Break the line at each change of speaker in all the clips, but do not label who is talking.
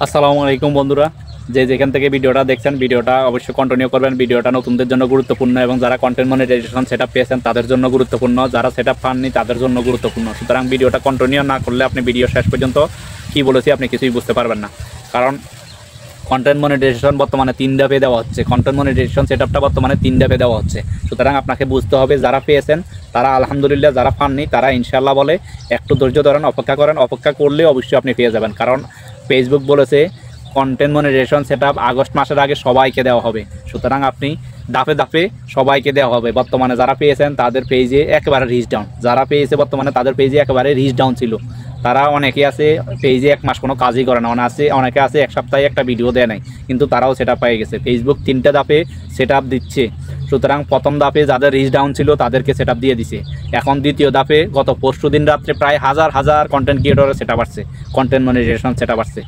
আসসালামু আলাইকুম বন্ধুরা, যে যেখান থেকে ভিডিওটা দেখছেন ভিডিওটা অবশ্যই কন্টিনিউ করবেন। ভিডিওটা নতুনদের জন্য গুরুত্বপূর্ণ এবং যারা কন্টেন্ট মনিটাইজেশন সেটআপ পেয়েছেন তাদের জন্য গুরুত্বপূর্ণ, যারা সেটআপ পাননি তাদের জন্য গুরুত্বপূর্ণ। সুতরাং ভিডিওটা কন্টিনিউ না করলে আপনি ভিডিও শেষ পর্যন্ত কী বলেছি আপনি কিছুই বুঝতে পারবেন না। কারণ কন্টেন্ট মনিটাইজেশন বর্তমানে 3 ধাপে দেওয়া হচ্ছে, কন্টেন্ট মনিটাইজেশন সেটআপটা বর্তমানে 3 ধাপে দেওয়া হচ্ছে। সুতরাং আপনাকে বুঝতে হবে, যারা পেয়েছেন তারা আলহামদুলিল্লাহ, যারা পাননি তারা ইনশাআল্লাহ বলে একটু ধৈর্য ধরেন, অপেক্ষা করেন। অপেক্ষা করলে অবশ্যই আপনি পেয়ে যাবেন। কারণ ফেসবুক বলেছে কন্টেন্ট মনিটাইজেশন সেটআপ আগস্ট মাসের আগে সবাইকে দেওয়া হবে। সুতরাং আপনি ধাপে ধাপে সবাইকে দেওয়া হবে। বর্তমানে যারা পেয়েছেন তাদের পেজে একেবারে রিচ ডাউন, যারা পেয়েছে বর্তমানে তাদের পেজে একেবারে রিচ ডাউন ছিল। তারা অনেকে আছে পেজে 1 মাস কোনো কাজই করে না, অনেকে আছে 1 সপ্তাহে একটা ভিডিও দেয় নাই, কিন্তু তারাও সেটা পেয়ে গেছে। ফেসবুক 3টে ধাপে সেটআপ দিচ্ছে। সুতরাং প্রথম ধাপে যাদের রিচ ডাউন ছিল তাদেরকে সেটআপ দিয়ে দিছে। এখন দ্বিতীয় ধাপে গত পরশুদিন রাত্রে প্রায় হাজার হাজার কন্টেন্ট ক্রিয়েটরের সেটআপ আসছে, কন্টেন্ট মনিটাইজেশন সেটআপ আসছে।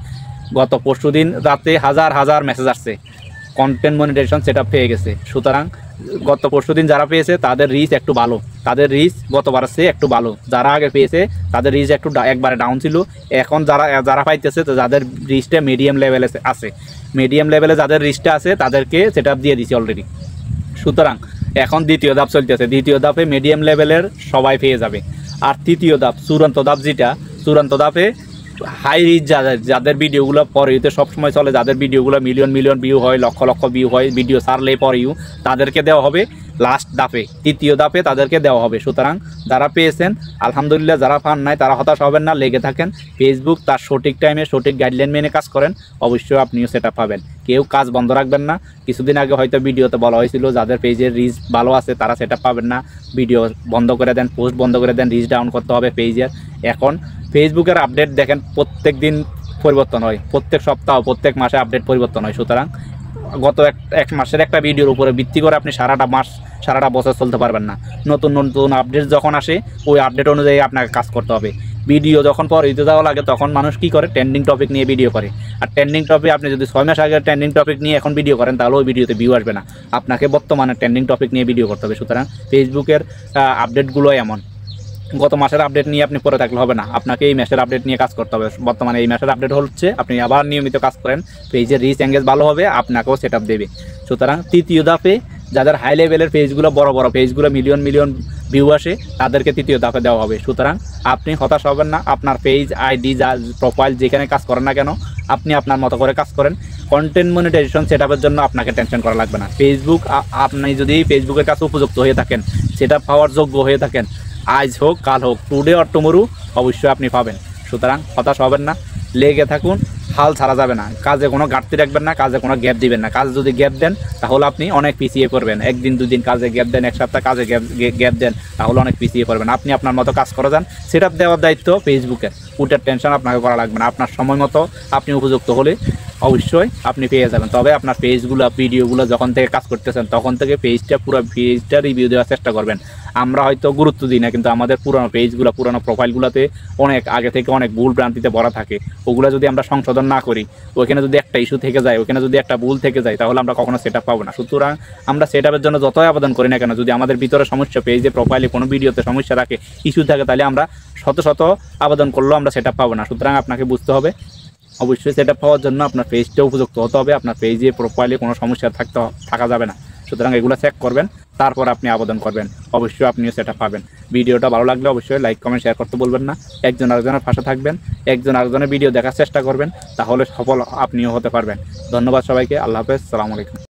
গত পরশুদিন রাতে হাজার হাজার মেসেজ আসছে, কন্টেন্ট মনিটাইজেশন সেটআপ পেয়ে গেছে। সুতরাং গত পরশুদিন যারা পেয়েছে তাদের রিচ একটু ভালো, তাদের রিচ গতবার চেয়ে একটু ভালো। যারা আগে পেয়েছে তাদের রিচ একটু একবারে ডাউন ছিল। এখন যারা পাইতেছে, তো যাদের রিচটা মিডিয়াম লেভেলে আছে, মিডিয়াম লেভেলে যাদের রিচটা আছে তাদেরকে সেটআপ দিয়ে দিছি অলরেডি। সুতরাং এখন দ্বিতীয় ধাপ চলতেছে। দ্বিতীয় ধাপে মিডিয়াম লেভেলের সবাই পেয়ে যাবে। আর তৃতীয় ধাপ, চূড়ান্ত ধাপ, যেটা চূড়ান্ত ধাপে হাই রিচ যাদের ভিডিওগুলো পর ইউতে সবসময় চলে, যাদের ভিডিওগুলো মিলিয়ন মিলিয়ন ভিউ হয়, লক্ষ লক্ষ ভিউ হয়, ভিডিও ছাড়লে পর ইউ, তাদেরকে দেওয়া হবে লাস্ট ধাপে, তৃতীয় ধাপে তাদেরকে দেওয়া হবে। সুতরাং যারা পেয়েছেন আলহামদুলিল্লাহ, যারা পান নাই তারা হতাশ হবেন না, লেগে থাকেন। ফেসবুক তার সঠিক টাইমে সঠিক গাইডলাইন মেনে কাজ করেন, অবশ্যই আপনিও সেটা পাবেন। কেউ কাজ বন্ধ রাখবেন না। কিছুদিন আগে হয়তো ভিডিওতে বলা হয়েছিল যাদের পেজের রিচ ভালো আছে তারা সেটা পাবেন না, ভিডিও বন্ধ করে দেন, পোস্ট বন্ধ করে দেন, রিচ ডাউন করতে হবে পেজের। এখন ফেসবুকের আপডেট দেখেন প্রত্যেক দিন পরিবর্তন হয়, প্রত্যেক সপ্তাহ প্রত্যেক মাসে আপডেট পরিবর্তন হয়। সুতরাং গত এক মাসের একটা ভিডিওর উপরে ভিত্তি করে আপনি সারাটা মাস সারাটা বছর চলতে পারবেন না। নতুন নতুন আপডেট যখন আসে ওই আপডেট অনুযায়ী আপনাকে কাজ করতে হবে। ভিডিও যখন পর দিতে যাওয়া লাগে তখন মানুষ কী করে, ট্রেন্ডিং টপিক নিয়ে ভিডিও করে। আর ট্রেন্ডিং টপিক আপনি যদি 6 মাস আগে ট্রেন্ডিং টপিক নিয়ে এখন ভিডিও করেন তাহলে ওই ভিডিওতে ভিউ আসবে না। আপনাকে বর্তমানে ট্রেন্ডিং টপিক নিয়ে ভিডিও করতে হবে। সুতরাং ফেসবুকের আপডেটগুলো এমন, গত মাসের আপডেট নিয়ে আপনি পরে থাকলে হবে না, আপনাকে এই মাসের আপডেট নিয়ে কাজ করতে হবে। বর্তমানে এই মাসের আপডেট হচ্ছে, আপনি আবার নিয়মিত কাজ করেন, পেজের রিচ এঙ্গেজ ভালো হবে, আপনাকেও সেটআপ দেবে। সুতরাং তৃতীয় ধাপে যাদের হাই লেভেলের পেজগুলো, বড় বড় পেজগুলো মিলিয়ন মিলিয়ন ভিউ আসে, তাদেরকে তৃতীয় ধাপে দেওয়া হবে। সুতরাং আপনি হতাশ হবেন না। আপনার পেজ আইডি প্রোফাইল যেখানে কাজ করেন না কেন, আপনি আপনার মতো করে কাজ করেন। কন্টেন্ট মনিটাইজেশন সেটআপের জন্য আপনাকে টেনশন করা লাগবে না। ফেসবুক, আপনি যদি ফেসবুকের কাছে উপযুক্ত হয়ে থাকেন, সেটআপ পাওয়ার যোগ্য হয়ে থাকেন, আজ হোক কাল হোক, টুডে অর টুমরু, অবশ্যই আপনি পাবেন। সুতরাং হতাশ হবেন না, লেগে থাকুন, হাল ছাড়া যাবে না। কাজে কোনো ঘাটতি রাখবেন না, কাজে কোনো গ্যাপ দিবেন না। কাজে যদি গ্যাপ দেন তাহলে আপনি অনেক পিছিয়ে পড়বেন। একদিন দুদিন কাজে গ্যাপ দেন, এক সপ্তাহ কাজে গ্যাপ দেন, তাহলে অনেক পিছিয়ে পড়বেন। আপনি আপনার মতো কাজ করে যান। সেটআপ দেওয়ার দায়িত্ব ফেসবুকের, ওটার টেনশন আপনাকে করা লাগবে না। আপনার সময় মতো আপনি উপযুক্ত হলে অবশ্যই আপনি পেয়ে যাবেন। তবে আপনার পেজগুলো, ভিডিওগুলো যখন থেকে কাজ করতেছেন তখন থেকে পুরো পেজটা রিভিউ দেওয়ার চেষ্টা করবেন। আমরা হয়তো গুরুত্ব দিই না, কিন্তু আমাদের পুরনো পেজগুলো, পুরনো প্রোফাইলগুলোতে অনেক আগে থেকে অনেক ভুল ভ্রান্তিতে ভরা থাকে। ওগুলো যদি আমরা সংশোধন না করি, ওইখানে যদি একটা ইস্যু থেকে যায়, ওইখানে যদি একটা ভুল থেকে যায়, তাহলে আমরা কখনো সেটআপ পাবো না। সুতরাং আমরা সেটআপের জন্য যতই আবেদন করি না কেন, যদি আমাদের ভিতরে সমস্যা, পেজে প্রোফাইলে কোনো ভিডিওতে সমস্যা থাকে, ইস্যু থাকে, তাহলে আমরা শত শত আবেদন করলেও আমরা সেটআপ পাবো না। সুতরাং আপনাকে বুঝতে হবে, অবশ্যই সেটআপ পাওয়ার জন্য আপনার পেজটা উপযুক্ত হতে হবে। আপনার পেজে প্রোফাইলে কোনো সমস্যা থাকা যাবে না। সুতরাং এগুলো চেক করবেন, তারপর আপনি আবেদন করবেন, অবশ্যই আপনিও সেটা পাবেন। ভিডিওটা ভালো লাগলে অবশ্যই লাইক কমেন্ট শেয়ার করতে বলবেন না। একজন আরেকজনের পাশে থাকবেন, একজন আরেকজনের ভিডিও দেখার চেষ্টা করবেন, তাহলে সফল আপনিও হতে পারবেন। ধন্যবাদ সবাইকে। আল্লাহ হাফেজ, সালামু আলাইকুম।